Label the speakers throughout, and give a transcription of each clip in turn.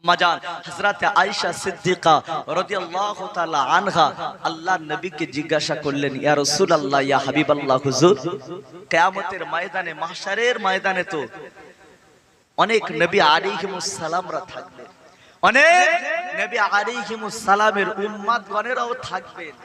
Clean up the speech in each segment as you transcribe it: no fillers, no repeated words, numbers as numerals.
Speaker 1: মাজান হযরত আয়েশা সিদ্দিকা রাদিয়াল্লাহু তাআলা আনহা আল্লাহর নবীকে জিজ্ঞাসা করলেন, ইয়া রাসূলুল্লাহ, ইয়া হাবিবাল্লাহ হুজুর, কিয়ামতের ময়দানে, মাহশারের ময়দানে তো অনেক নবী আলাইহিমুস সালামরা থাকবেন, অনেক নবী আলাইহিমুস সালামের উম্মতগণেরাও থাকবেন,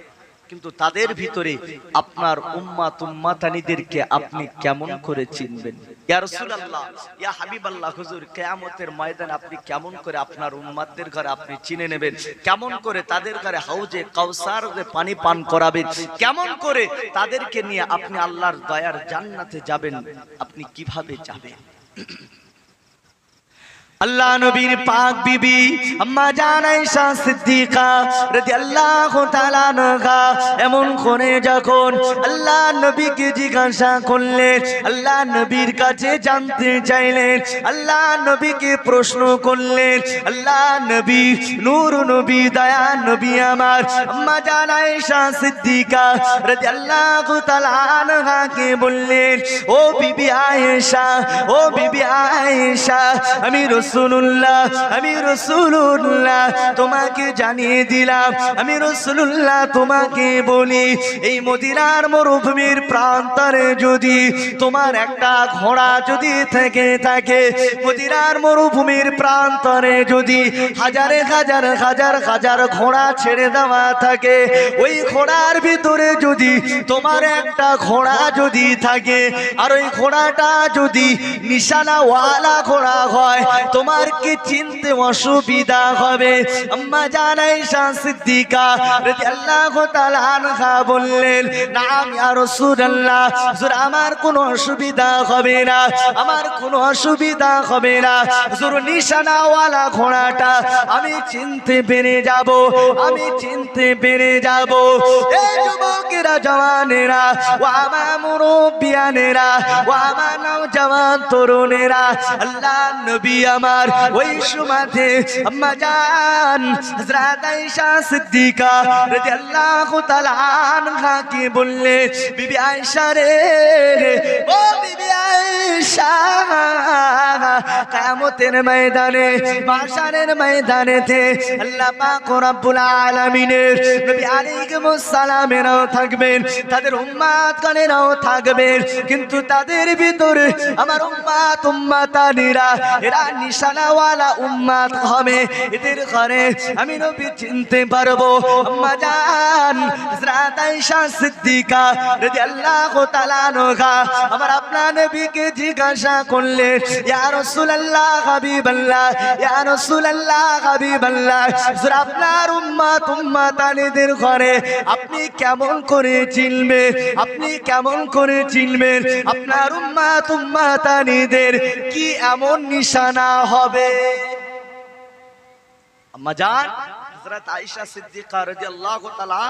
Speaker 1: কিন্তু তাদের ভিতরে আপনার উম্মত উম্মাতানিদেরকে আপনি কেমন করে চিনবেন? ইয়া রাসূলুল্লাহ, ইয়া হাবিবাল্লাহ হুজুর, কিয়ামতের ময়দানে আপনি কেমন করে আপনার উম্মতদের ঘরে আপনি চিনে নেবেন? কেমন করে তাদের ঘরে হাউজে কাউসারে পানি পান করাবেন? কেমন করে তাদেরকে নিয়ে আপনি আল্লাহর দয়ার জান্নাতে যাবেন? আপনি কিভাবে যাবেন? আল্লাহ নবীর পাক বিবি আম্মা জান আয়েশা সিদ্দিকা রাদিয়াল্লাহু তাআলা আনহা এমন করে যখন আল্লাহ নবীকে জিজ্ঞাসা করলেন, আল্লাহ নবীর কাছে জানতে চাইলেন, আল্লাহ নবীকে প্রশ্ন করলেন, আল্লাহ নবী নূর নবী দয়া নবী আমার আম্মা জান আয়েশা সিদ্দিকা রাদিয়াল্লাহু তাআলা আনহাকে বললেন, ও বিবি আয়েশা, ও বিবি আয়েশা, আমি রাসূলুল্লাহ তোমাকে জানিয়ে দিলাম, আমি রাসূলুল্লাহ তোমাকে বলি, এই মদিনার মরুভূমির প্রান্তরে যদি তোমার একটা ঘোড়া যদি থেকে থাকে, মদিনার মরুভূমির প্রান্তরে যদি হাজারে হাজার হাজার হাজার ঘোড়া ছেড়ে দেওয়া থাকে, ওই ঘোড়ার ভিতরে যদি তোমার একটা ঘোড়া যদি থাকে, আর ওই ঘোড়াটা যদি নিশানাওয়ালা ঘোড়া হয়, তোমার কি চিনতে অসুবিধা হবে? আম্মা জান আয়েশা সিদ্দিকা রাদিয়াল্লাহু তাআলা আনহা বললেন, নাম ইয়া রাসূলুল্লাহ, হুজুর আমার কোনো অসুবিধা হবে না, আমার কোনো অসুবিধা হবে না হুজুর, নিশানাওয়ালা ঘোড়াটা আমি চিনতে পেরে যাব, আমি চিনতে পেরে যাব। এই যুবকেরা, জওয়ানেরা, ও আমার মুরব্বিয়ানেরা, ও আমার নওজওয়ান তরুণেরা, আল্লাহ নবী আমার ওই সময়তে আম্মা জান হযরত আয়েশা সিদ্দিকা রাদিয়াল্লাহু তাআলা আনহাকে বললেন, বিবি আয়েশা রে, ও বিবি আয়েশা, কিয়ামতের ময়দানে, মাহশারের ময়দানেতে আল্লাহ পাক রব্বুল আলামিনের নবী আলাইহিমুস সালামেরাও থাকবেন, তাদের উম্মতগণেরাও থাকবেন, কিন্তু তাদের ভিতরে আমার উম্মত উম্মাতানিরা এরা নিশানাওয়ালা উম্মত হবে, এদের ঘরে আমি নবী চিনতে পারবো। আম্মা জান হযরত আয়েশা সিদ্দিকা রাদিয়াল্লাহু তাআলা আনহা আমার আপনার নবীকে জিজ্ঞাসা করলেন, ইয়া রাসূলুল্লাহ হাবিবাল্লাহ, ইয়া রাসূলুল্লাহ হাবিবাল্লাহ, হুজুর আপনার উম্মত উম্মাতানিদের ঘরে আপনি কেমন করে চিনবেন? আপনি কেমন করে চিনবেন আপনার উম্মত উম্মাতানিদের কি এমন নিশানা হবে? আম্মা জান হযরত আয়েশা সিদ্দিকা রাদিয়াল্লাহু তাআলা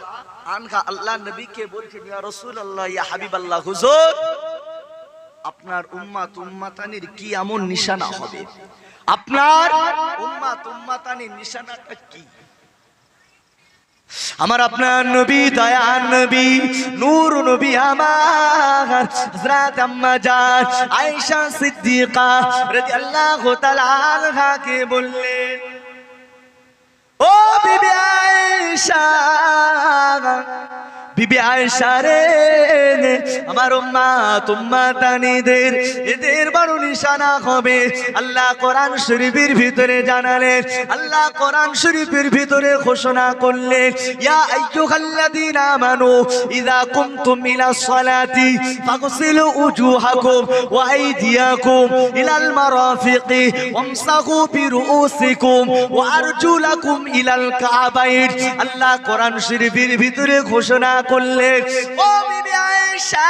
Speaker 1: আনহা আল্লাহ নবীকে বলছেন, ইয়া রাসূলুল্লাহ, ইয়া হাবিবাল্লাহ, হুজুর আপনার উম্মত উম্মাতানির কি এমন নিশানা হবে? আপনার উম্মত উম্মাতানির নিশানাটা কি? আমার আপনার নবী, দয়ার নবী, নূর নবী আমার হযরত আম্মা জান আয়েশা সিদ্দিকা রাদিয়াল্লাহু তাআলা আনহাকে বললেন, ও বিবি আয়েশা, বিবি আয়েশা রে, আমার উম্মত উম্মাতানিদের এদের বড় নিশানা হবে। আল্লাহ কোরআন শরীফের ভিতরে জানালেন, আল্লাহ কোরআন শরীফের ভিতরে ঘোষণা করলেন, ইয়া আইয়ুহাল্লাযীনা আমানু ইযা কুমতুম ইলাস সালাতি ফাগসিলু উজুহাকুম ওয়া আইদিয়াকুম ইলাল মারাফিকি ওয়ামসাহু বিরুউসিকুম ওয়া আরজুলাকুম ইলাল কাবাইন। আল্লাহ কোরআন শরীফের ভিতরে ঘোষণা করলেন, ও বিবি আয়েশা,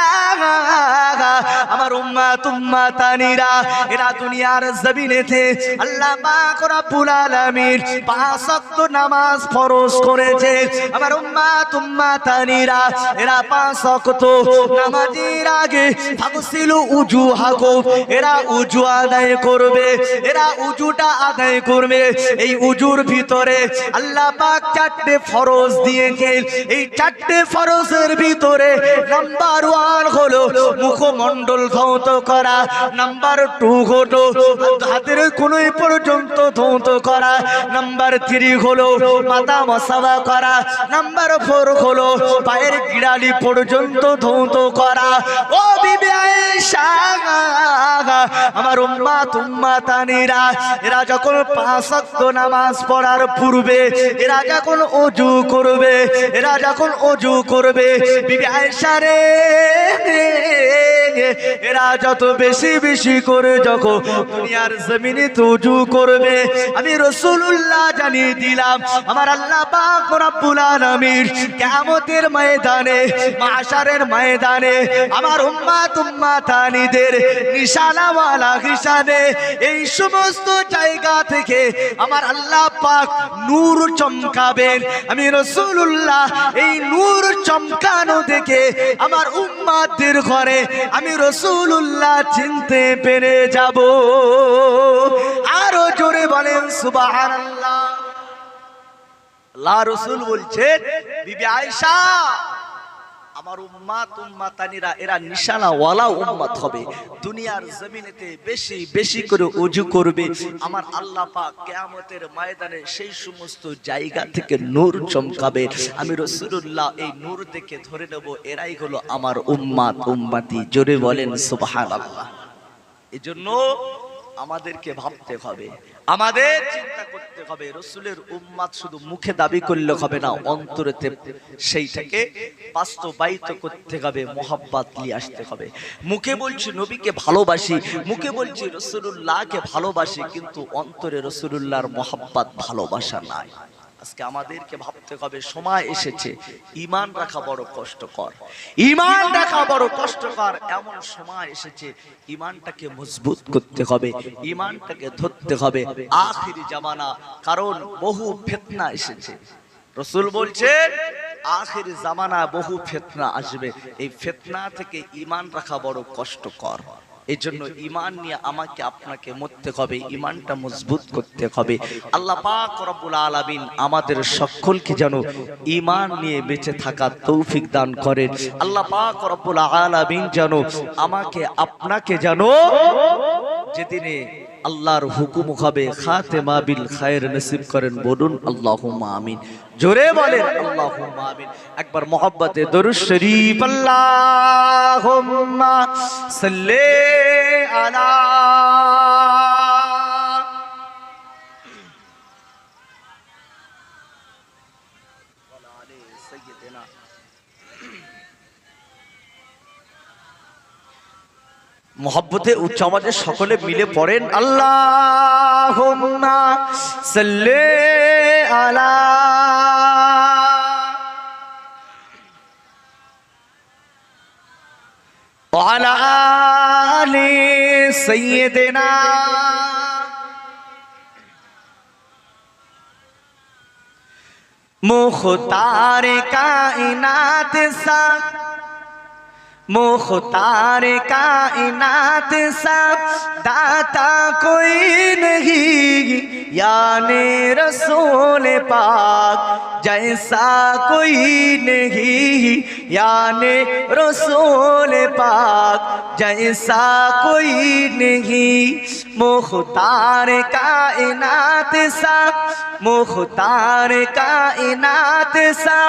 Speaker 1: আমার উম্মত উম্মাতানিরা এরা দুনিয়ার জমিনেতে আল্লাহ পাক রব্বুল আলামিন 5 ওয়াক্ত নামাজ ফরজ করেছে। আমার উম্মত উম্মাতানিরা এরা 5 ওয়াক্ত নামাজের আগে ফাগসিলু উজুহাকুম, এরা উজু আদায় করবে, এরা উজুটা আদায় করবে। এই উজুর ভিতরে আল্লাহ পাক 4টে ফরজ দিয়েছেন। এই 4টে ফরজের ভিতরে লম্বা নাম্বার 1 হলো মুখমণ্ডল ধৌত করা, নাম্বার 2 হলো হাতের কোনই পর্যন্ত ধৌত করা, নাম্বার 3 হলো মাথা মসাবা করা, নাম্বার 4 হলো পায়ের গিরালি পর্যন্ত ধৌত করা। ও বিবি আয়েশা, আমার উম্মাতানিরা, এরা যখন 5 ওয়াক্ত নামাজ পড়ার পূর্বে এরা যখন ওযু করবে, বিবি আয়েশা রে, এরা যত বেশি বেশি করে যখন দুনিয়ার জমিনে ওযু করবে, আমি রাসূলুল্লাহ জানিয়ে দিলাম আমার আল্লাহ পাক রব্বুল আলামিন কিয়ামতের ময়দানে, মাহশারের ময়দানে আমার উম্মাতানিদের নিশানাওয়ালা হিসাবে এই সমস্ত জায়গা থেকে আমার আল্লাহ পাক নূর চমকাবেন। আমি রাসূলুল্লাহ এই নূর চমকানো দেখে আমার উম্মাতদের ঘরে আমি রাসূলুল্লাহ চিনতে পেরে যাব। আরো জোরে বলেন সুবহানাল্লাহ। আল্লাহ রাসূল বলছেন, বিবি আয়েশা, আমার উম্মাতানিরা এরা নিশানাওয়ালা উম্মত হবে, দুনিয়ার জমিনেতে বেশি বেশি করে ওযু করবে, আমার আল্লাহ পাক কিয়ামতের ময়দানে সেই সমস্ত জায়গা থেকে নূর চমকাবে, আমি রাসূলুল্লাহ এই নূর দেখে ধরে নেব এরাই হলো আমার উম্মতি। জোরে বলেন সুবহানাল্লাহ। এজন্য আমাদেরকে ভাবতে হবে, আমাদের চিন্তা করতে হবে, রাসূলের উম্মত শুধু মুখে দাবি করলে হবে না, অন্তরেতে সেইটাকে বাস্তবায়িত করতে হবে, মোহাব্বত নিয়ে আসতে হবে। মুখে বলছি নবীকে ভালোবাসি, মুখে বলছি রাসূলুল্লাহকে ভালোবাসি, কিন্তু অন্তরে রাসূলুল্লাহর মোহাব্বত ভালোবাসা নাই। আজকে আমাদেরকে ভাবতে হবে, সময় এসেছে ঈমান রাখা বড় কষ্টকর, ঈমান রাখা বড় কষ্টকর, এমন সময় এসেছে ঈমানটাকে মজবুত করতে হবে, ঈমানটাকে ধরতে হবে। আখিরি জামানা, কারণ বহু ফিতনা এসেছে। রাসূল বলছেন আখিরি জামানা বহু ফিতনা আসবে, এই ফিতনা থেকে ঈমান রাখা বড় কষ্টকর। এই জন্য ঈমান নিয়ে আমাকে আপনাকে মরতে হবে, ঈমানটা মজবুত করতে হবে। আল্লাহ পাক রব্বুল আলামিন আমাদের সকলকে যেন ঈমান নিয়ে বেঁচে থাকার তৌফিক দান করেন। আল্লাহ পাক রব্বুল আলামিন যেন আমাকে আপনাকে যেন যেদিনে আল্লাহর হুকুম হবে খাতেমা বিল খায়ের নসিব করেন। বলুন আল্লাহুম্মা আমিন। জোরে বলেন আল্লাহুম্মা আমিন। একবার মোহাব্বতে দরুদ শরীফ, আল্লাহুম্মা সাল্লি আলা সাইয়্যিদিনা। মোহাব্বতে উচ্চ আওয়াজে সকলে মিলে পড়েন, আল্লাহুম্মা সাল্লি আলা ওয়া আলা আলি সাইয়্যিদিনা মুখতার কায়নাত সা, मुख्तार कायनात सा दाता कोई नहीं, याने रसूल पाक जैसा कोई नहीं, याने रसूल पाक जैसा कोई नहीं। मुख्तार कायनात सा, मुख्तार कायनात सा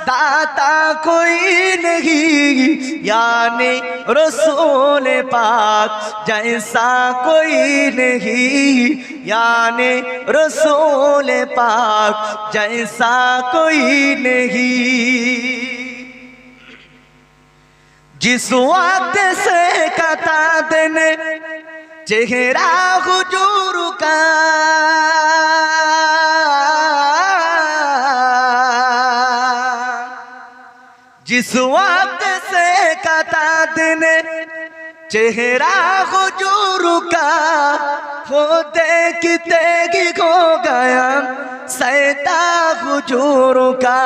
Speaker 1: दाता कोई नहीं, यानी रसूल पाक जैसा कोई नहीं, यानी रसूल पाक जैसा कोई नहीं। जिस वक्त से कता दिन चेहरा हुजूर का, जिस वक्त से कता दिन चेहरा हुजूर का, वो देखते ही हो गया सैदा हुजूर का,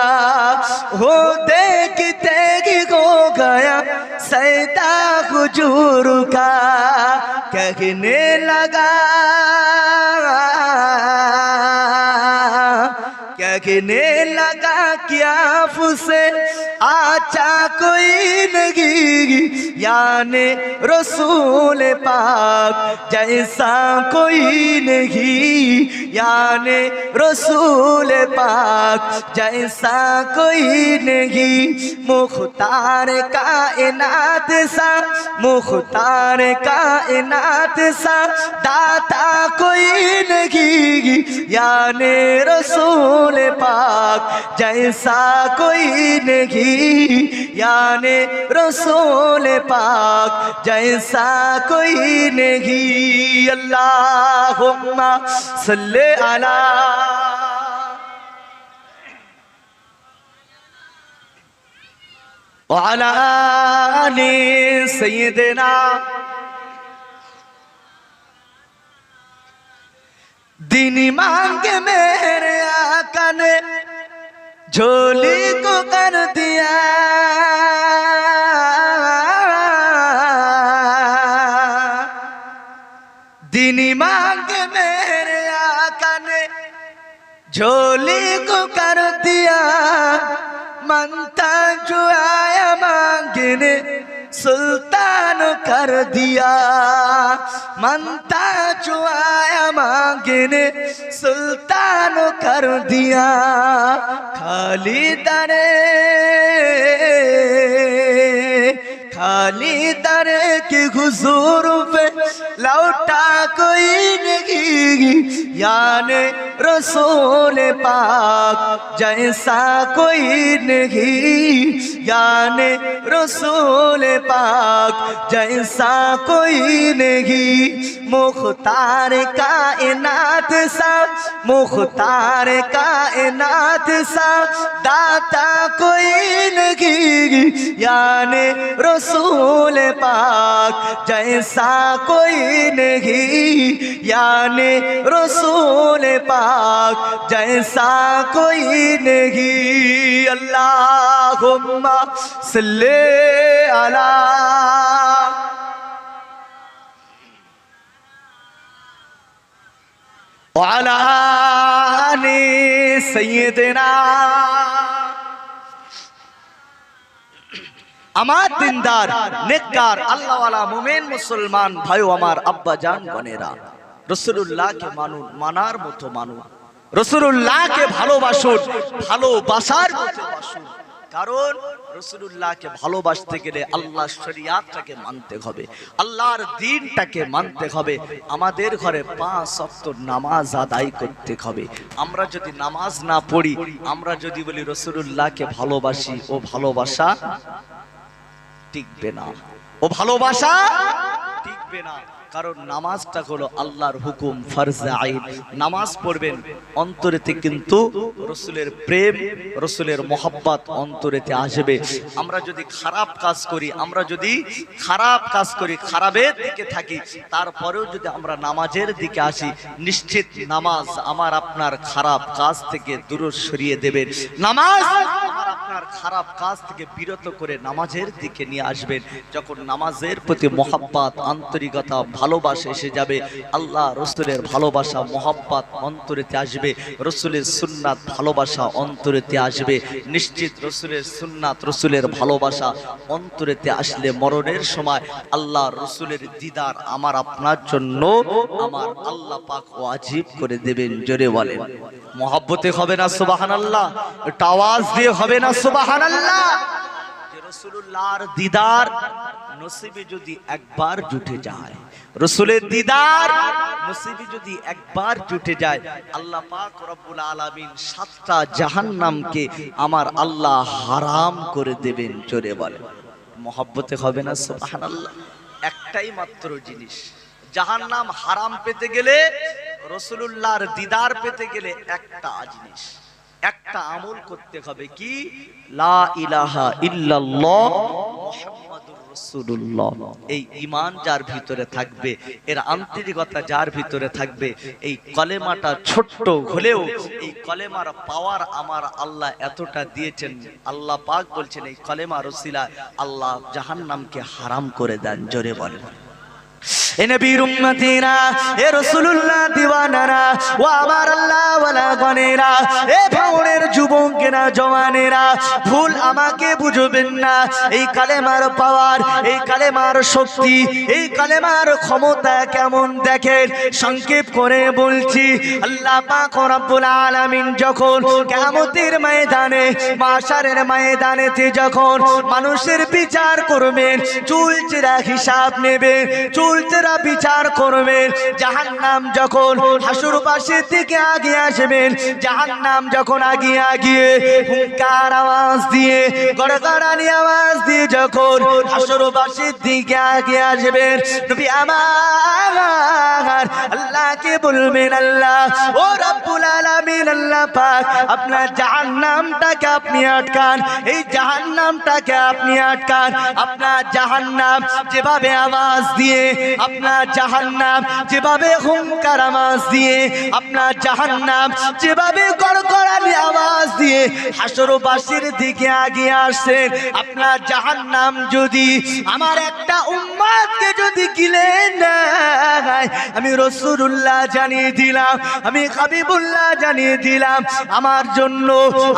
Speaker 1: वो देखते ही हो गया सैदा हुजूर का। कहने लगा कहने लगा क्या आपसे आचा कोई नहीं, याने रसूल पाक जैसा कोई नहीं, याने रसूल पाक जैसा कोई नहीं। मुख्तार कायनात सा, मुख्तार कायनात सा दाता कोई नहीं, याने रसूल पाक जैसा कोई नहीं, याने रसूल पाक जैसा कोई नहीं। अल्लाहुम्मा सल्ले अला व अला आलि सय्यिदिना। दिन मांगे मेरे आका ने झोली को कर दिया, दिन मांगे मेरे आका ने झोली को कर दिया। मनता जो आया मांगने सुल्तान कर दिया, मनता जो आया मांगने सुल्तान कर दिया। खाली दरे खाली दरे के हुजूर पे लौटा कोई नहीं, याने रसूल पाक जैसा कोई नहीं, याने रसूल पाक जैसा कोई नहीं। मुख्तार कायनात सा, मुख्तार कायनात सा दाता कोई नहीं, याने रसूल पाक जैसा कोई नहीं, याने रसूल पाक जैसा कोई नहीं। अल्लाहुम्मा सल्ले अला व अला आलि सय्यिदिना। আমার দিনদার নেককার আল্লাহওয়ালা মুমিন মুসলমান ভাইও আমার আব্বা জান বোনেরা, রাসূলুল্লাহকে মানুন, মানার মতো মানুন, রাসূলুল্লাহকে ভালোবাসুন, ভালোবাসার মতো বাসুন। কারণ রাসূলুল্লাহকে ভালোবাসতে গেলে আল্লাহর শরীয়তটাকে মানতে হবে, আল্লাহর দ্বীনটাকে মানতে হবে। আমাদের ঘরে 5 ওয়াক্ত নামাজ আদায় করতে হবে। আমরা যদি নামাজ না পড়ি, আমরা যদি বলি রাসূলুল্লাহকে ভালোবাসি, ও ভালোবাসা টিকবে না, ও ভালোবাসা টিকবে না। কারণ নামাজটা হলো আল্লাহর হুকুম, ফরজ আইন। নামাজ পড়বেন, অন্তরেতে কিন্তু রাসূলের প্রেম, রাসূলের মহব্বত অন্তরেতে আসবে। আমরা যদি খারাপ কাজ করি, আমরা যদি খারাপ কাজ করি, খারাপের দিকে থাকি, তারপরেও যদি আমরা নামাজের দিকে আসি, নিশ্চিত নামাজ আমার আপনার খারাপ কাজ থেকে দূরে সরিয়ে দেবেন। নামাজ আমার আপনার খারাপ কাজ থেকে বিরত করে নামাজের দিকে নিয়ে আসবেন। যখন নামাজের প্রতি মহব্বত, আন্তরিকতা, ভালোবাসা এসে যাবে, আল্লাহ রসুলের ভালোবাসা মহব্বত অন্তরেতে আসবে, রসুলের সুন্নাত ভালোবাসা অন্তরেতে আসবে। নিশ্চিত রসুলের সুন্নাত, রসুলের ভালোবাসা অন্তরেতে আসলে মরণের সময় আল্লাহ রসুলের দিদার আমার আপনার জন্য আমার আল্লাহ পাক ওয়াজিব করে দেবেন। জোরে বলেন মহব্বতে হবে না সুবহানাল্লাহ? একটা আওয়াজ দিয়ে হবে না সুবহানাল্লাহ? রাসূলুল্লাহর দিদার নসিবে যদি একবার জুটে যায়, রাসূলের দিদার নসিবে যদি একবার জুটে যায়, আল্লাহ পাক রব্বুল আলামিন 7টা জাহান্নামকে আমার আল্লাহ হারাম করে দেবেন। জোরে বলেন মহব্বতে হবে না সুবহানাল্লাহ? একটাই মাত্র জিনিস, জাহান্নাম হারাম পেতে গেলে, রাসূলুল্লাহর দিদার পেতে গেলে একটা জিনিস, একটা আমল করতে হবে। কি? লা ইলাহা ইল্লাল্লাহ মুহাম্মাদুর রাসূলুল্লাহ। এই ঈমান যার ভিতরে থাকবে, এর আন্তরিকতা যার ভিতরে থাকবে, এই কলেমাটা ছোট্ট হলেও এই কলেমার পাওয়ার আমার আল্লাহ এতটা দিয়েছেন। আল্লাহ পাক বলছেন এই কলেমার ওসিলায় আল্লাহ জাহান্নামকে হারাম করে দেন। জোরে বলেন এ নবীর উম্মতিরা, এ রাসূলুল্লাহ দিওয়ানারা, ও আমার আল্লাহ ওয়ালা গনেরা, এ ভাঙনের যুবকেরা জওয়ানেরা, ভুল আমাকে বুঝবেন না। এই কালেমার পাওয়ার, এই কালেমার শক্তি, এই কালেমার ক্ষমতা কেমন দেখেন, সংক্ষেপ করে বলছি। আল্লাহ পাক রব্বুল আলামিন যখন কিয়ামতের ময়দানে, মাশারের ময়দানেতে যখন মানুষের বিচার করবেন, চুলচেরা হিসাব নেবেন, চুলচেরা বিচার করবেন, জাহান্নাম যখন হাসুরবাসীর থেকে আগে আসবেন, জাহান্নাম যখন আগিয়ে আগিয়ে হুঙ্কার আওয়াজ দিয়ে, গড়গড়ানি আওয়াজ দিয়ে যখন হাসুরবাসীর দিকে আগে আসবেন, নবী আমার আল্লাহকে বলবেন, আল্লাহ ও রব্বুল আলামিন, আল্লাহ পাক আপনার জাহান্নামটাকে আপনি আটকান, এই জাহান্নামটাকে আপনি আটকান। আপনার জাহান্নাম যেভাবে আওয়াজ দিয়ে, আপনার জাহান্নাম যেভাবে হুঙ্কার আওয়াজ দিয়ে, আপনার জাহান্নাম যেভাবে গড়গড়ানি আওয়াজ দিয়ে হাসরবাসীর দিকে আগিয়ে আসেন, আপনার জাহান্নাম যদি আমার একটা উম্মতকে যদি গিলে নেয়, আমি রাসূলুল্লাহ জানিয়ে দিলাম, আমি হাবিবুল্লাহ জানিয়ে দিলাম, আমার জন্য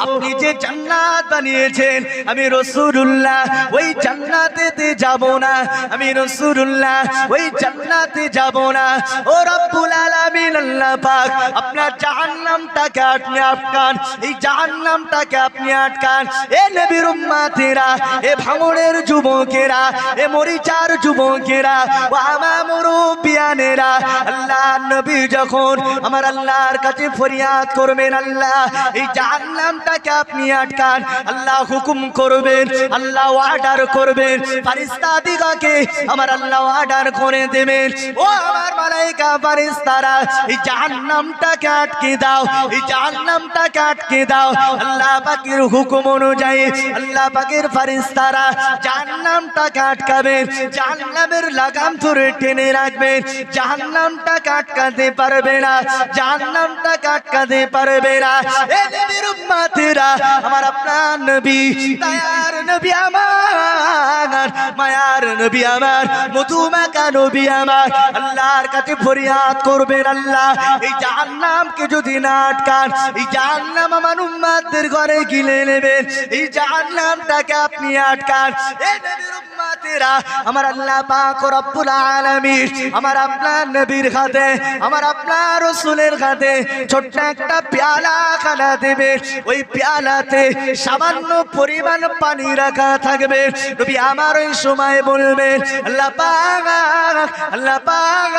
Speaker 1: আপনি যে জান্নাত বানিয়েছেন, আমি রাসূলুল্লাহ ওই জান্নাতেতে যাব না, আমি রাসূলুল্লাহ ওই জান্নাতে যাব না। ও রব্বুল আলামিন, আল্লাহ পাক আপনার জাহান্নামটাকে আপনি আটকান, এই জাহান্নামটাকে আপনি আটকান। এ নবীর উম্মতেরা, এ ভাঙনের যুবকেরা, এ মরিচার যুবকেরা, ও আমার মুরব্বিয়ানেরা, আল্লাহ নবী যখন আমার আল্লাহর কাছে ফরিয়াদ করবেন, আল্লাহ এই জাহান্নামটাকে আপনি আটকান, আল্লাহ হুকুম করবেন, আল্লাহ অর্ডার করবেন, ফেরেশতাদিগকে আমার আল্লাহ অর্ডার করে দেবেন, ও আমার মালায়েকা ফেরেশতারা এই জাহান্নামটাকে আটকে দাও, এই জাহান্নামটাকে আটকে দাও। আল্লাহ পাকের হুকুম অনুযায়ী আল্লাহ পাকের ফেরেশতারা জাহান্নামটাকে আটকাবেন, জাহান্নামের লাগাম ধরে টেনে রাখবেন, জাহান্নামটাকে আটকাতে পারবে না, জাহান্নামটাকে আটকাতে পারবে না। এ নবীর উম্মতেরা, আমার আপনার নবী, দয়ার নবী আমার, মায়ার নবী আমার, মধুমাখা নবী আমার, আল্লাহর কাছে ফরিয়াদ করবেন, আল্লাহ এই জাহান্নামকে যদি না আটকান, এই জাহান্নাম আমার উম্মতদের ঘরে গিলে নেবেন, এই জাহান্নামটাকে আপনি আটকান। এ নবীর উম্মতেরা, আমার আল্লাহ পাক রব্বুল আলামিন আমার আপনার নবীর হাতে, আমার আপনার রাসূলের হাতে ছোট্ট একটা পেয়ালা খানা দেবে, ওই পেয়ালাতে সামান্য পরিমাণ পানি রাখা থাকবে। নবী আমার ওই সময় বলবেন, আল্লাহ পাক, আল্লাহ পাক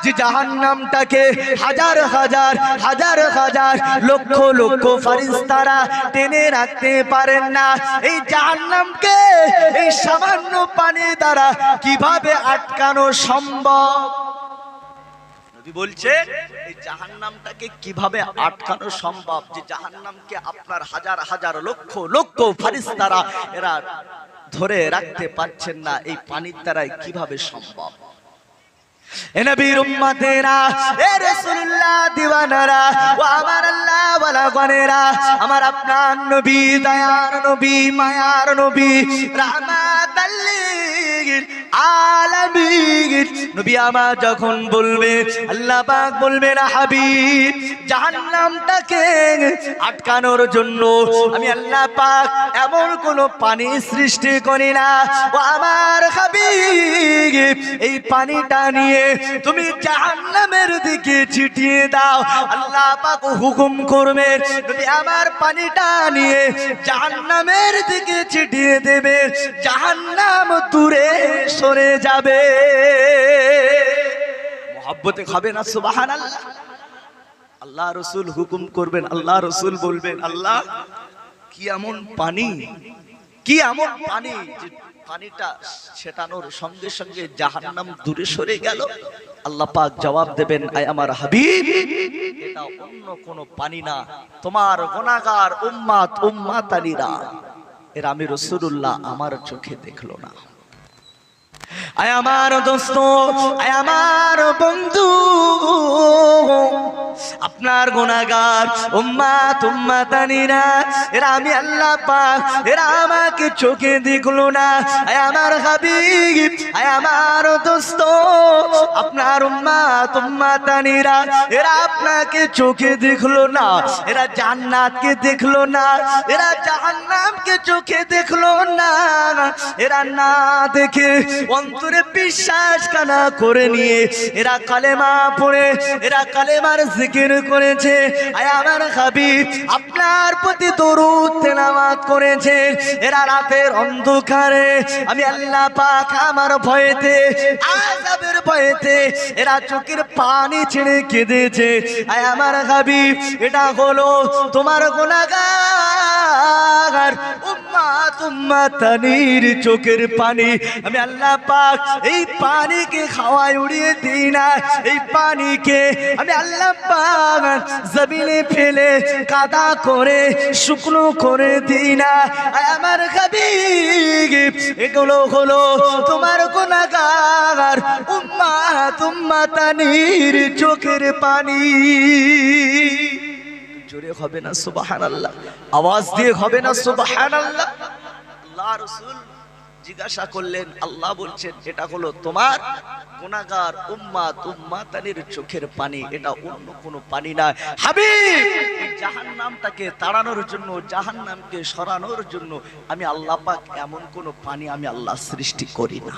Speaker 1: যে জাহান্নামটাকে হাজার হাজার হাজার হাজার লক্ষ লক্ষ ফেরেশতারা টেনে রাখতে পারেন না, এই জাহান্নামকে এই সামান্য পানি দ্বারা কিভাবে আটকানো সম্ভব? নবী বলছেন এই জাহান্নামটাকে কিভাবে আটকানো সম্ভব, যে জাহান্নামকে আপনার হাজার হাজার লক্ষ লক্ষ ফেরেশতারা এরা ধরে রাখতে পারছেন না, এই পানির দ্বারাই কিভাবে সম্ভব? এ নবীর উম্মতেরা, এ রাসূলুল্লাহ দিওয়ানারা, ও আমার আল্লাহ ওয়ালা গনেরা, আমার আপনার নবী, দয়ার নবী, মায়ার নবী, রাহমাতাল লিল আলামিন, নবী আমার যখন বলবেন, আল্লাহ পাক বলবেন, হাবিব জাহান্নামটাকে আটকানোর জন্য আমি আল্লাহ পাক এমন কোন পানি সৃষ্টি করি না, ও আমার হাবিব এই পানিটা নিয়ে তুমি জাহান্নামের দিকে ছিটিয়ে দাও। আল্লাহ পাক হুকুম করবেন, নবী আমার পানিটা নিয়ে জাহান্নামের দিকে ছিটিয়ে দেবে, জাহান্নাম দূরে সরে যাবে। মহব্বতে খাবে না, সুবহানাল্লাহ। আল্লাহ রাসূল হুকুম করবেন, আল্লাহ রাসূল বলবেন, আল্লাহ কি এমন পানি, কি এমন পানি যে পানিটা ছেটানোর সঙ্গে সঙ্গে জাহান্নাম দূরে সরে গেল? আল্লাহ পাক জবাব দেবেন, আয় আমার হাবিব, এটা অন্য কোন পানি না, তোমার গুনাহগার উম্মত উম্মতানিরা, এর আমি রাসূলুল্লাহ আমার চোখে দেখলো না। আয় আমার দোস্ত, আয় আমার বন্ধু, আপনার গুনাহগার উম্মাত উম্মাতানিরা এরা আমি আল্লাহ পাক এরা আমাকে চোখে দেখলো না। আয় আমার হাবিব, আয় আমার দোস্ত, আপনার উম্মাত উম্মাতানিরা এরা আপনাকে চোখে দেখলো না, এরা জান্নাতকে দেখলো না, এরা জাহান্নামকে চোখে দেখলো না, এরা না দেখে অন্তরে বিশ্বাস কানা করে নিয়ে এরা কালেমা পড়ে এরা কালেমার জিকির করেছে। আয় আমার হাবিব আপনার প্রতি দরুদ তেলাওয়াত করেছে। এরা রাতের অন্ধকারে আমি আল্লাহ পাক আমার ভয়েতে আযাবের ভয়েতে এরা চোখের পানি ছেড়ে কেঁদেছে। আয় আমার হাবিব এটা হলো তোমার গুনাহগার উম্মাত উম্মাতানির চোখের পানি। আমি আল্লাহ পাক এই পানিকে খাওয়ায় উড়িয়ে দিই না, এই পানিকে আমি আল্লাহ পাক জমিনে ফেলে কাদা করে শুকনো করে দিই না। আয় আমার হাবিব এগুলো হলো তোমার গুনাহগার উম্মাত উম্মাতানির চোখের পানি। জোরে হবে না সুবহানাল্লাহ? আওয়াজ দিয়ে হবে না সুবহানাল্লাহ? আল্লাহ রাসূল জিজ্ঞাসা করলেন, আল্লাহ বলছেন এটা হলো তোমার গুনাহগার উম্মাত উম্মাতানির চোখের পানি, এটা অন্য কোনো পানি না। হাবিব জাহান্নামটাকে তাড়ানোর জন্য, জাহান্নামকে সরানোর জন্য আমি আল্লাহ পাক এমন কোনো পানি আমি আল্লাহ সৃষ্টি করি না।